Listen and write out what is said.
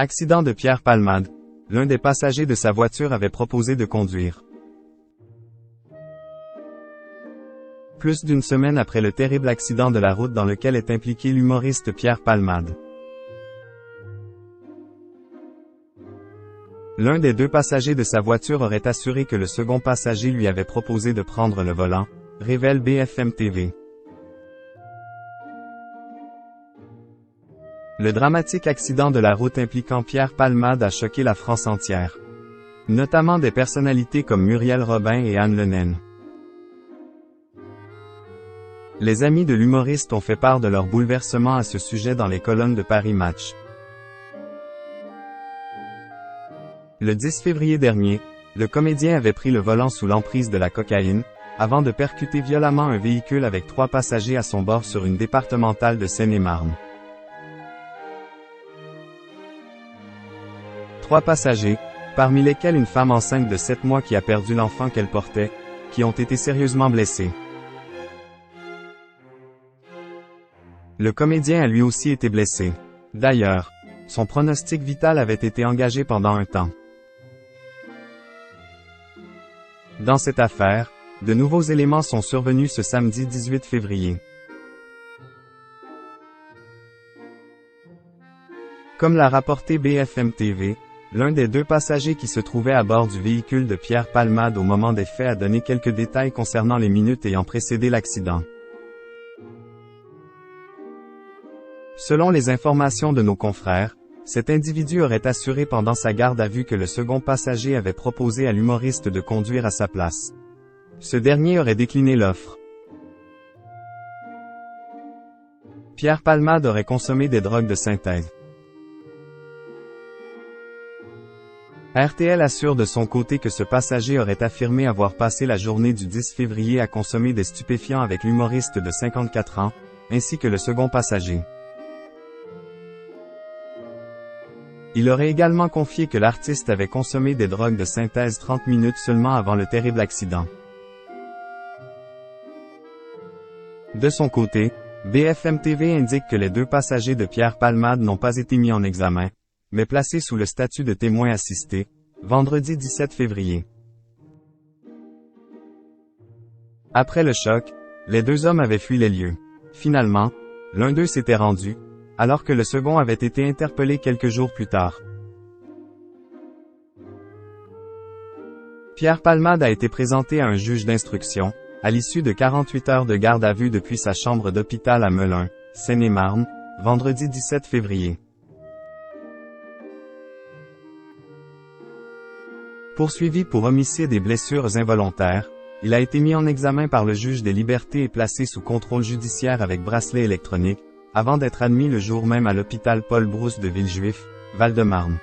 Accident de Pierre Palmade. L'un des passagers de sa voiture avait proposé de conduire. Plus d'une semaine après le terrible accident de la route dans lequel est impliqué l'humoriste Pierre Palmade. L'un des deux passagers de sa voiture aurait assuré que le second passager lui avait proposé de prendre le volant, révèle BFM TV. Le dramatique accident de la route impliquant Pierre Palmade a choqué la France entière. Notamment des personnalités comme Muriel Robin et Anne Lenaine. Les amis de l'humoriste ont fait part de leur bouleversement à ce sujet dans les colonnes de Paris Match. Le 10 février dernier, le comédien avait pris le volant sous l'emprise de la cocaïne, avant de percuter violemment un véhicule avec 3 passagers à son bord sur une départementale de Seine-et-Marne. 3 passagers, parmi lesquels une femme enceinte de 7 mois qui a perdu l'enfant qu'elle portait, qui ont été sérieusement blessés. Le comédien a lui aussi été blessé. D'ailleurs, son pronostic vital avait été engagé pendant un temps. Dans cette affaire, de nouveaux éléments sont survenus ce samedi 18 février. Comme l'a rapporté BFM TV, l'un des 2 passagers qui se trouvait à bord du véhicule de Pierre Palmade au moment des faits a donné quelques détails concernant les minutes ayant précédé l'accident. Selon les informations de nos confrères, cet individu aurait assuré pendant sa garde à vue que le second passager avait proposé à l'humoriste de conduire à sa place. Ce dernier aurait décliné l'offre. Pierre Palmade aurait consommé des drogues de synthèse. RTL assure de son côté que ce passager aurait affirmé avoir passé la journée du 10 février à consommer des stupéfiants avec l'humoriste de 54 ans, ainsi que le second passager. Il aurait également confié que l'artiste avait consommé des drogues de synthèse 30 minutes seulement avant le terrible accident. De son côté, BFM TV indique que les 2 passagers de Pierre Palmade n'ont pas été mis en examen, mais placés sous le statut de témoins assistés, vendredi 17 février. Après le choc, les 2 hommes avaient fui les lieux. Finalement, l'un d'eux s'était rendu, alors que le second avait été interpellé quelques jours plus tard. Pierre Palmade a été présenté à un juge d'instruction, à l'issue de 48 heures de garde à vue depuis sa chambre d'hôpital à Melun, Seine-et-Marne, vendredi 17 février. Poursuivi pour homicide et blessures involontaires, il a été mis en examen par le juge des libertés et placé sous contrôle judiciaire avec bracelet électronique, avant d'être admis le jour même à l'hôpital Paul Brousse de Villejuif, Val-de-Marne.